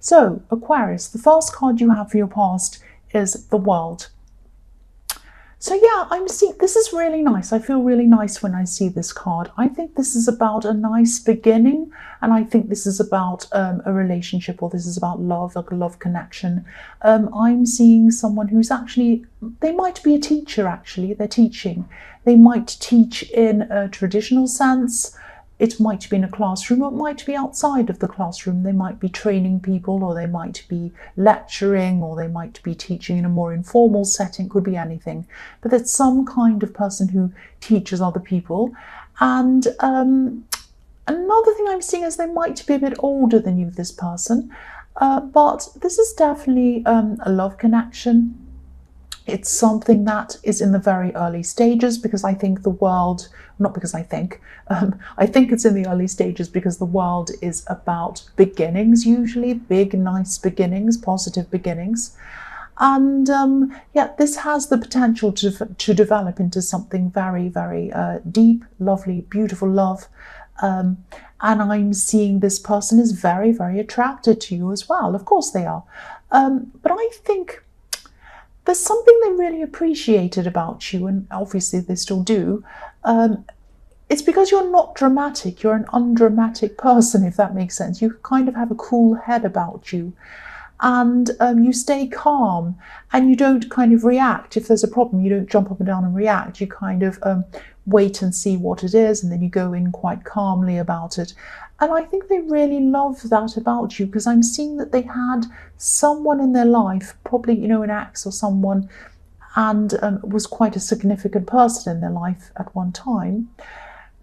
So, Aquarius, the first card you have for your past is the World. So yeah, I'm seeing, this is really nice. I feel really nice when I see this card. I think this is about a nice beginning, and I think this is about a relationship, or this is about love, like a love connection. I'm seeing someone who's actually, they might be a teacher actually, they're teaching. They might teach in a traditional sense. It might be in a classroom, or it might be outside of the classroom. They might be training people, or they might be lecturing, or they might be teaching in a more informal setting. It could be anything. But it's some kind of person who teaches other people. And another thing I'm seeing is they might be a bit older than you, this person. But this is definitely a love connection. It's something that is in the very early stages, because I think the World, not because I think it's in the early stages because the World is about beginnings, usually big, nice beginnings, positive beginnings. And yeah, this has the potential to develop into something very, very deep, lovely, beautiful love. And I'm seeing this person is very, very attracted to you as well. Of course they are. But I think there's something they really appreciated about you, and obviously they still do. It's because you're not dramatic. You're an undramatic person, if that makes sense. You kind of have a cool head about you, and you stay calm, and you don't kind of react. If there's a problem, you don't jump up and down and react. You kind of wait and see what it is, and then you go in quite calmly about it. And I think they really love that about you, because I'm seeing that they had someone in their life, probably, you know, an ex or someone, and was quite a significant person in their life at one time.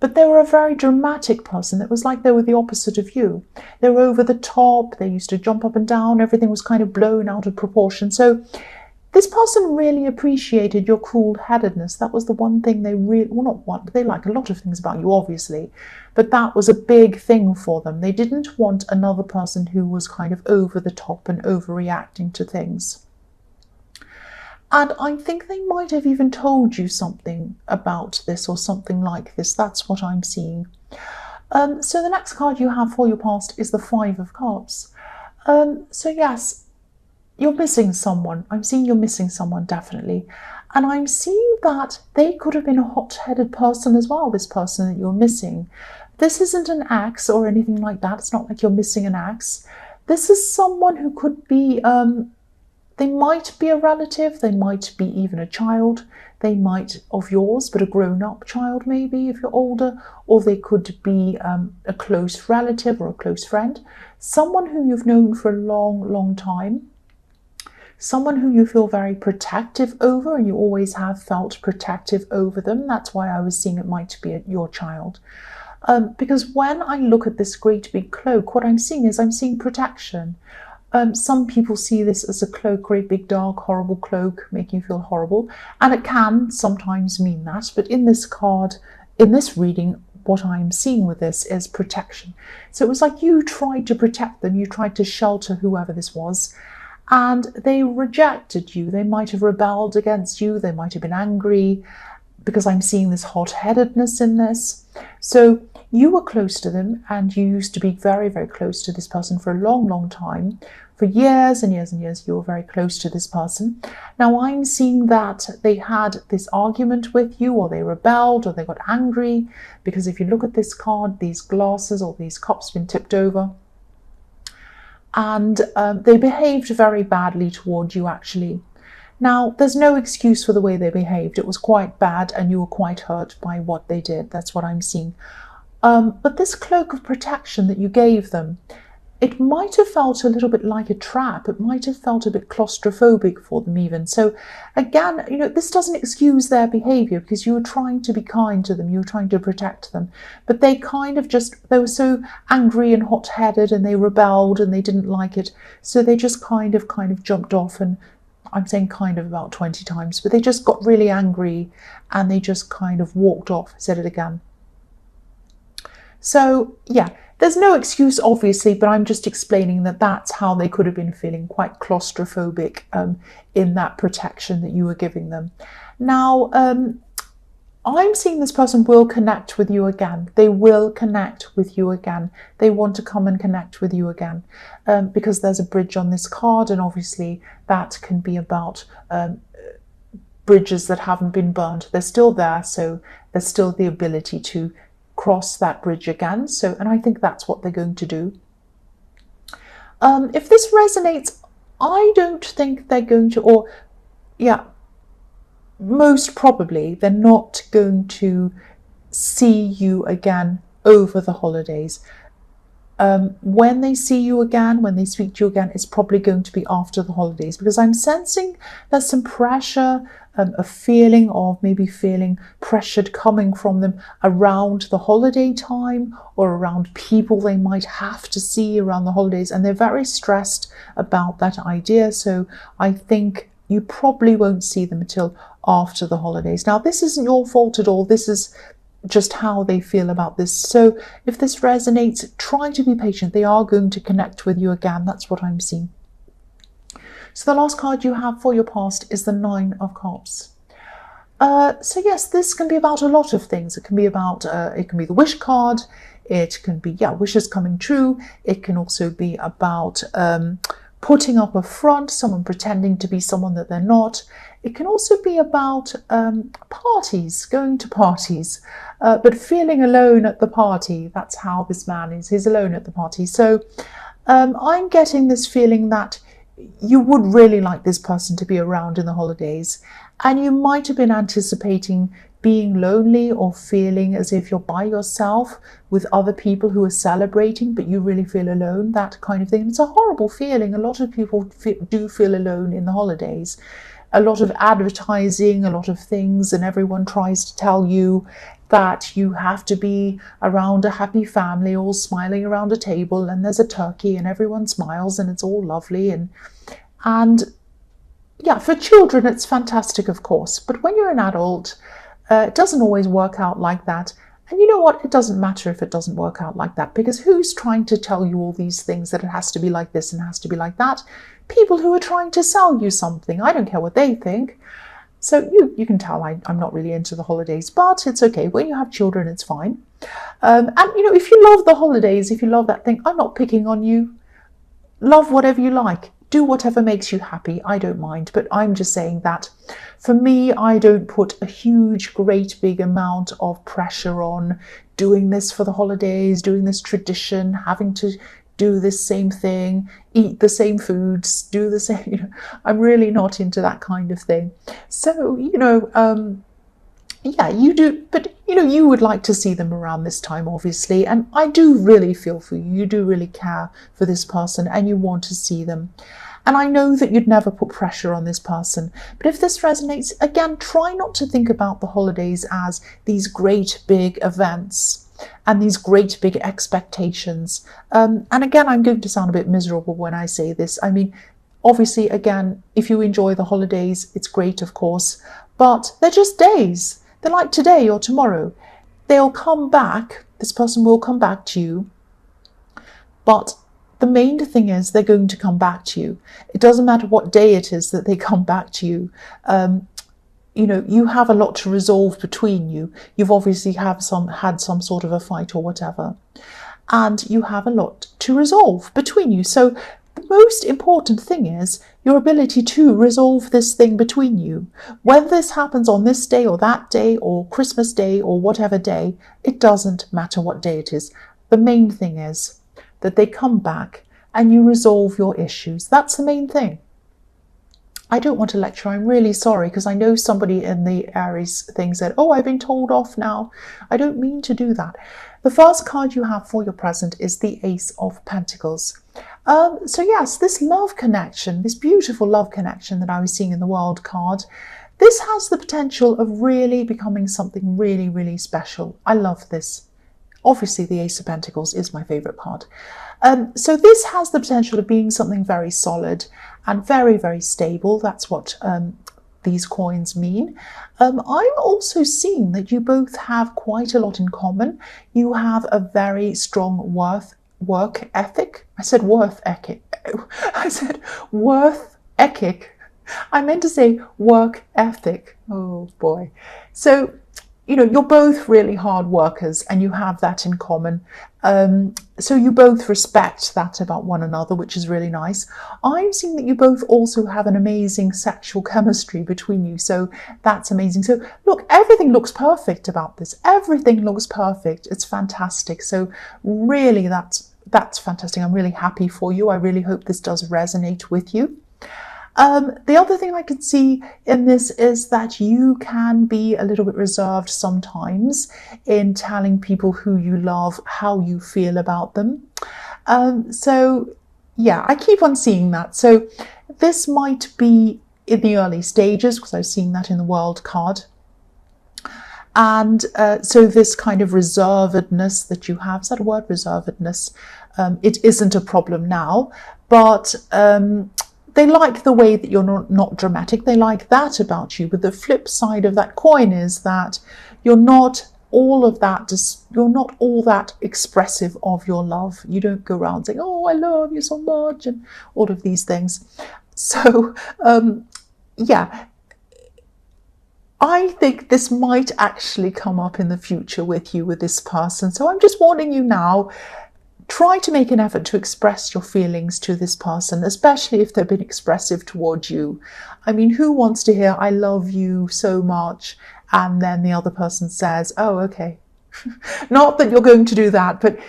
But they were a very dramatic person. It was like they were the opposite of you. They were over the top. They used to jump up and down. Everything was kind of blown out of proportion. So this person really appreciated your cool-headedness. That was the one thing they really, well, not one, but they like a lot of things about you, obviously. But that was a big thing for them. They didn't want another person who was kind of over the top and overreacting to things. And I think they might have even told you something about this or something like this. That's what I'm seeing. So the next card you have for your past is the Five of Cups. So yes, you're missing someone. I'm seeing you're missing someone, definitely. And I'm seeing that they could have been a hot-headed person as well, this person that you're missing. This isn't an ex or anything like that. It's not like you're missing an ex. This is someone who could be, they might be a relative, they might be even a child, they might of yours, but a grown-up child maybe if you're older, or they could be a close relative or a close friend, someone who you've known for a long, long time. Someone who you feel very protective over, and you always have felt protective over them. That's why I was seeing it might be your child. Because when I look at this great big cloak, what I'm seeing is I'm seeing protection. Some people see this as a cloak, great big dark horrible cloak, making you feel horrible, and it can sometimes mean that. But in this card, in this reading, what I'm seeing with this is protection. So it was like you tried to protect them, you tried to shelter whoever this was, and they rejected you. They might have rebelled against you, they might have been angry, because I'm seeing this hot-headedness in this. So you were close to them, and you used to be very, very close to this person for a long, long time. For years and years and years, you were very close to this person. Now I'm seeing that they had this argument with you, or they rebelled, or they got angry, because if you look at this card, these glasses or these cups have been tipped over. And they behaved very badly toward you, actually. Now, there's no excuse for the way they behaved. It was quite bad, and you were quite hurt by what they did. That's what I'm seeing. But this cloak of protection that you gave them, it might have felt a little bit like a trap. It might have felt a bit claustrophobic for them even. So again, you know, this doesn't excuse their behavior, because you were trying to be kind to them. You were trying to protect them. But they kind of just, they were so angry and hot-headed, and they rebelled, and they didn't like it. So they just kind of jumped off, and I'm saying kind of about 20 times, but they just got really angry, and they just kind of walked off. I said it again. So yeah, there's no excuse, obviously, but I'm just explaining that that's how they could have been feeling, quite claustrophobic in that protection that you were giving them. Now, I'm seeing this person will connect with you again. They will connect with you again. They want to come and connect with you again, because there's a bridge on this card, and obviously that can be about bridges that haven't been burned. They're still there, so there's still the ability to cross that bridge again. So, and I think that's what they're going to do. If this resonates, I don't think they're going to, or yeah, most probably they're not going to see you again over the holidays. When they see you again, when they speak to you again, it's probably going to be after the holidays, because I'm sensing there's some pressure, a feeling of maybe feeling pressured coming from them around the holiday time, or around people they might have to see around the holidays, and they're very stressed about that idea. So I think you probably won't see them until after the holidays. Now, this isn't your fault at all. This is just how they feel about this. So if this resonates, try to be patient. They are going to connect with you again. That's what I'm seeing. So the last card you have for your past is the 9 of Cups. So yes, this can be about a lot of things. It can be about, it can be the wish card. It can be, yeah, wishes coming true. It can also be about putting up a front, someone pretending to be someone that they're not. It can also be about parties, going to parties, but feeling alone at the party. That's how this man is. He's alone at the party. So I'm getting this feeling that you would really like this person to be around in the holidays, and you might have been anticipating being lonely or feeling as if you're by yourself with other people who are celebrating, but you really feel alone, that kind of thing. It's a horrible feeling. A lot of people do feel alone in the holidays. A lot of advertising, a lot of things, and everyone tries to tell you that you have to be around a happy family, all smiling around a table, and there's a turkey and everyone smiles and it's all lovely. And yeah, for children it's fantastic, of course, but when you're an adult, it doesn't always work out like that. And you know what? It doesn't matter if it doesn't work out like that, because who's trying to tell you all these things, that it has to be like this and has to be like that? People who are trying to sell you something. I don't care what they think. So you can tell I'm not really into the holidays, but it's okay. When you have children, it's fine. And you know, if you love the holidays, if you love that thing, I'm not picking on you. Love whatever you like. Do whatever makes you happy. I don't mind. But I'm just saying that for me, I don't put a huge, great big amount of pressure on doing this for the holidays, doing this tradition, having to do this same thing, eat the same foods, do the same, you know, I'm really not into that kind of thing. So, you know, yeah, you do, but you know, you would like to see them around this time, obviously, and I do really feel for you. You do really care for this person and you want to see them. And I know that you'd never put pressure on this person, but if this resonates, again, try not to think about the holidays as these great big events and these great big expectations. And again, I'm going to sound a bit miserable when I say this. I mean, obviously, again, if you enjoy the holidays, it's great, of course, but they're just days. They're like today or tomorrow. They'll come back. This person will come back to you. But the main thing is they're going to come back to you. It doesn't matter what day it is that they come back to you. You know, you have a lot to resolve between you. You've obviously had some sort of a fight or whatever. And you have a lot to resolve between you. So the most important thing is your ability to resolve this thing between you. Whether this happens on this day or that day or Christmas Day or whatever day, it doesn't matter what day it is. The main thing is that they come back and you resolve your issues. That's the main thing. I don't want to lecture. I'm really sorry, because I know somebody in the Aries thing said, oh, I've been told off now. I don't mean to do that. The first card you have for your present is the Ace of Pentacles. So yes, this love connection, this beautiful love connection that I was seeing in the World card, this has the potential of really becoming something really, really special. I love this. Obviously, the Ace of Pentacles is my favourite card. So this has the potential of being something very solid and very, very stable. That's what these coins mean. I'm also seeing that you both have quite a lot in common. You have a very strong work ethic. I said worth ethic. I said worth ethic. I meant to say work ethic. Oh boy. So you're both really hard workers and you have that in common. So you both respect that about one another, which is really nice. I'm seeing that you both also have an amazing sexual chemistry between you. So that's amazing. So look, everything looks perfect about this. Everything looks perfect. It's fantastic. So really, that's fantastic. I'm really happy for you. I really hope this does resonate with you. The other thing I can see in this is that you can be a little bit reserved sometimes in telling people who you love how you feel about them. So yeah, I keep on seeing that. So this might be in the early stages, because I've seen that in the World card. And so this kind of reservedness that you have, is that a word, reservedness? It isn't a problem now, but they like the way that you're not dramatic. They like that about you. But the flip side of that coin is that you're not all that expressive of your love. You don't go around saying, oh, I love you so much, and all of these things. So, yeah, I think this might actually come up in the future with you, with this person. So I'm just warning you now. Try to make an effort to express your feelings to this person, especially if they've been expressive towards you. I mean, who wants to hear, I love you so much, and then the other person says, oh, okay. Not that you're going to do that, but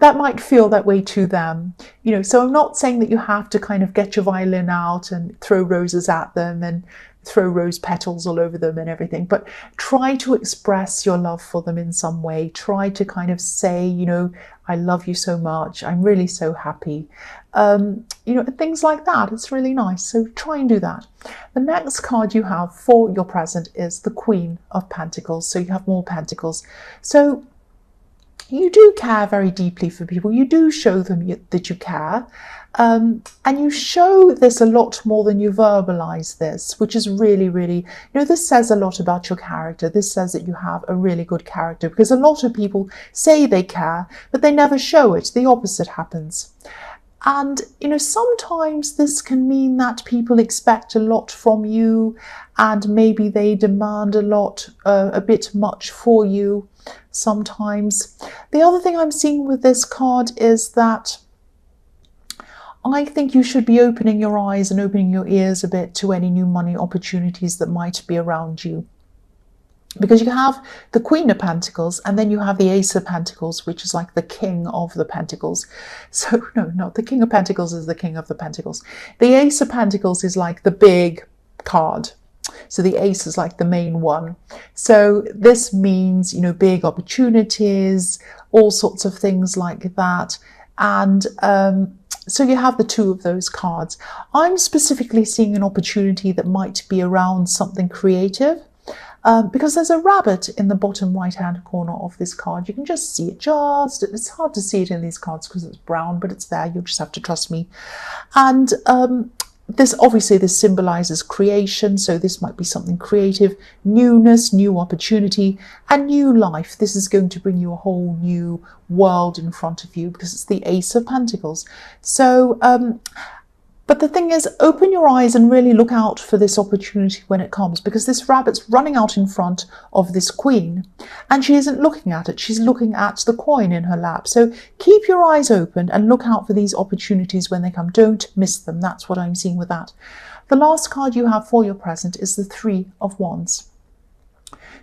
that might feel that way to them. So I'm not saying that you have to kind of get your violin out and throw roses at them and throw rose petals all over them and everything, but try to express your love for them in some way. Try to kind of say, I love you so much, I'm really so happy, things like that. It's really nice. So try and do that. The next card you have for your present is the Queen of Pentacles. So you have more pentacles. So you do care very deeply for people. You do show them that you care. And you show this a lot more than you verbalize this, which is really, really, this says a lot about your character. This says that you have a really good character, because a lot of people say they care, but they never show it. The opposite happens. And, sometimes this can mean that people expect a lot from you, and maybe they demand a lot, a bit much for you sometimes. The other thing I'm seeing with this card is that I think you should be opening your eyes and opening your ears a bit to any new money opportunities that might be around you. Because you have the Queen of Pentacles, and then you have the Ace of Pentacles, which is like the King of the Pentacles. So, no, the King of Pentacles is the King of the Pentacles. The Ace of Pentacles is like the big card. So the Ace is like the main one. So this means, big opportunities, all sorts of things like that. And so you have the two of those cards. I'm specifically seeing an opportunity that might be around something creative, because there's a rabbit in the bottom right-hand corner of this card. You can just see it. It's hard to see it in these cards because it's brown, but it's there. You'll just have to trust me. And this symbolizes creation. So this might be something creative, newness, new opportunity, and new life. This is going to bring you a whole new world in front of you, because it's the Ace of Pentacles. So, but the thing is, open your eyes and really look out for this opportunity when it comes, because this rabbit's running out in front of this queen, and she isn't looking at it. She's looking at the coin in her lap. So keep your eyes open and look out for these opportunities when they come. Don't miss them. That's what I'm seeing with that. The last card you have for your present is the Three of Wands.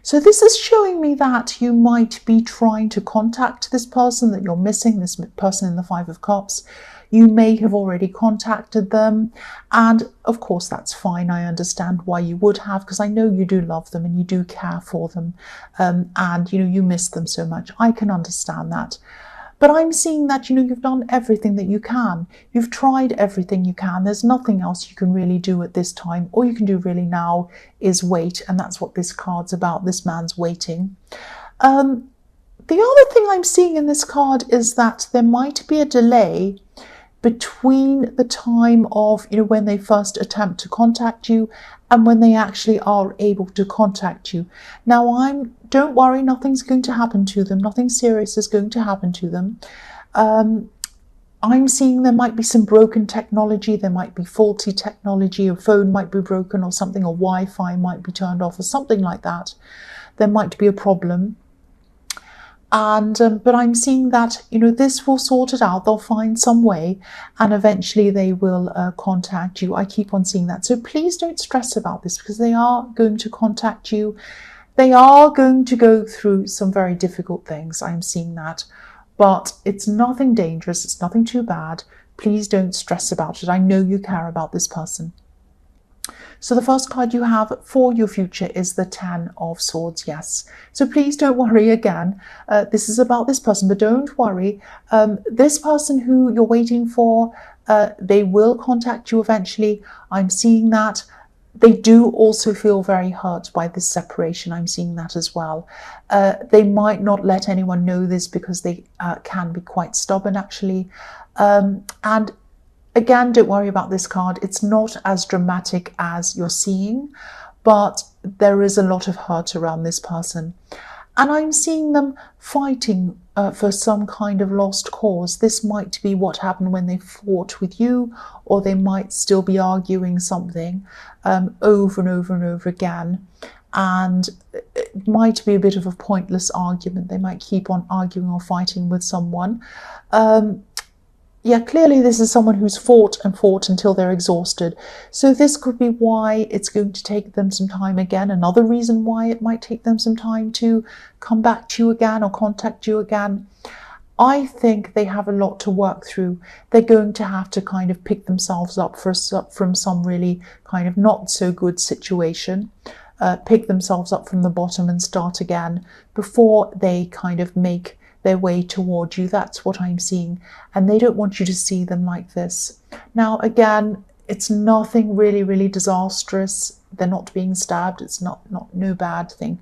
So this is showing me that you might be trying to contact this person that you're missing, this person in the Five of Cups. You may have already contacted them, and of course that's fine. I understand why you would have, because I know you do love them and you do care for them, and you miss them so much. I can understand that. But I'm seeing that, you've done everything that you can. You've tried everything you can. There's nothing else you can really do at this time. All you can do really now is wait, and that's what this card's about. This man's waiting. The other thing I'm seeing in this card is that there might be a delay between the time of, when they first attempt to contact you and when they actually are able to contact you. Now, don't worry, nothing's going to happen to them. Nothing serious is going to happen to them. I'm seeing there might be some broken technology. There might be faulty technology. A phone might be broken or something, or Wi-Fi might be turned off or something like that. there might be a problem. And but I'm seeing that, you know, this will sort it out. They'll find some way, and eventually they will contact you. I keep on seeing that. So please don't stress about this, because they are going to contact you. They are going to go through some very difficult things. I'm seeing that. But it's nothing dangerous. It's nothing too bad. Please don't stress about it. I know you care about this person. So the first card you have for your future is the Ten of Swords, yes. So please don't worry again. This is about this person, but don't worry. This person who you're waiting for, they will contact you eventually. I'm seeing that. They do also feel very hurt by this separation. I'm seeing that as well. They might not let anyone know this because they can be quite stubborn, actually. And again, don't worry about this card. It's not as dramatic as you're seeing, but there is a lot of hurt around this person. And I'm seeing them fighting for some kind of lost cause. This might be what happened when they fought with you, or they might still be arguing something over and over and over again. And it might be a bit of a pointless argument. They might keep on arguing or fighting with someone. Yeah, clearly this is someone who's fought and fought until they're exhausted. So this could be why it's going to take them some time again. Another reason why it might take them some time to come back to you again or contact you again. I think they have a lot to work through. They're going to have to kind of pick themselves up from some really kind of not so good situation. Pick themselves up from the bottom and start again before they kind of make their way toward you. That's what I'm seeing, and they don't want you to see them like this. Now again, it's nothing really disastrous. They're not being stabbed. It's no bad thing,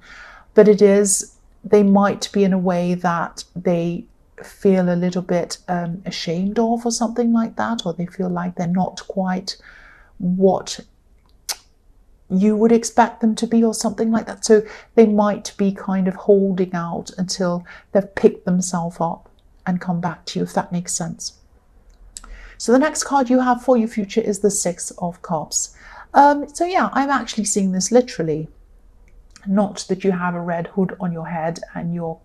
but it is, they might be in a way that they feel a little bit ashamed of, or something like that, or they feel like they're not quite what you would expect them to be, or something like that. So they might be kind of holding out until they've picked themselves up and come back to you, if that makes sense. So the next card you have for your future is the Six of Cups. So yeah, I'm actually seeing this literally. Not that you have a red hood on your head and you're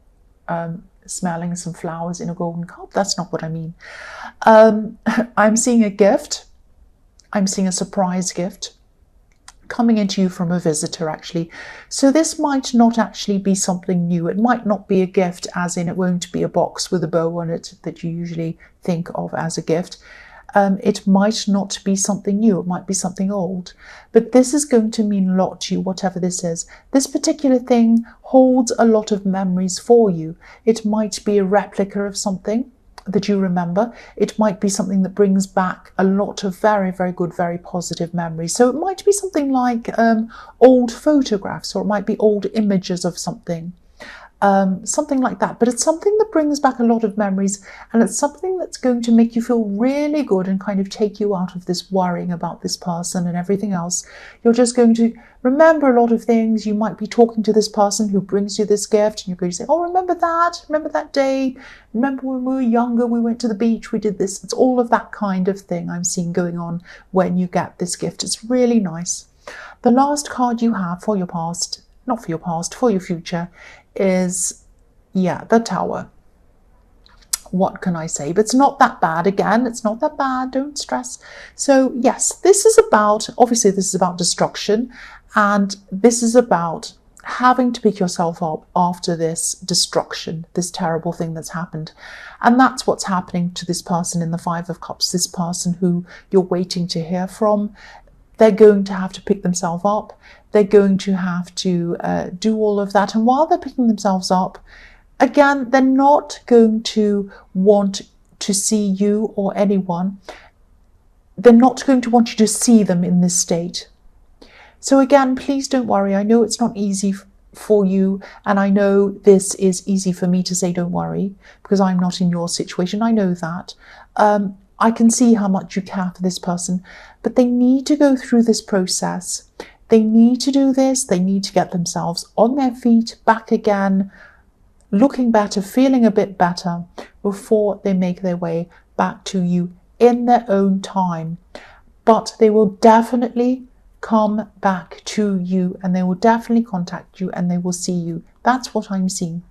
smelling some flowers in a golden cup. That's not what I mean. I'm seeing a gift. I'm seeing a surprise gift coming into you from a visitor, actually. So this might not actually be something new. It might not be a gift, as in it won't be a box with a bow on it that you usually think of as a gift. It might not be something new. It might be something old. But this is going to mean a lot to you, whatever this is. This particular thing holds a lot of memories for you. It might be a replica of something that you remember. It might be something that brings back a lot of very good, very positive memories. So it might be something like old photographs, or it might be old images of something. Something like that, but it's something that brings back a lot of memories, and it's something that's going to make you feel really good and kind of take you out of this worrying about this person and everything else. You're just going to remember a lot of things. You might be talking to this person who brings you this gift, and you're going to say, oh, remember that day, remember when we were younger, we went to the beach, we did this. It's all of that kind of thing I'm seeing going on when you get this gift. It's really nice. The last card you have for your past, not for your past, for your future, is, yeah, the Tower. What can I say? But it's not that bad. Again, it's not that bad. Don't stress. So yes, this is about, obviously this is about destruction, and this is about having to pick yourself up after this destruction, this terrible thing that's happened. And that's what's happening to this person in the Five of Cups, this person who you're waiting to hear from. They're going to have to pick themselves up. They're going to have to do all of that. And while they're picking themselves up, again, they're not going to want to see you or anyone. They're not going to want you to see them in this state. So again, please don't worry. I know it's not easy for you, and I know this is easy for me to say don't worry, because I'm not in your situation. I know that. I can see how much you care for this person, but they need to go through this process. They need to do this. They need to get themselves on their feet, back again, looking better, feeling a bit better, before they make their way back to you in their own time. But they will definitely come back to you, and they will definitely contact you and they will see you. That's what I'm seeing.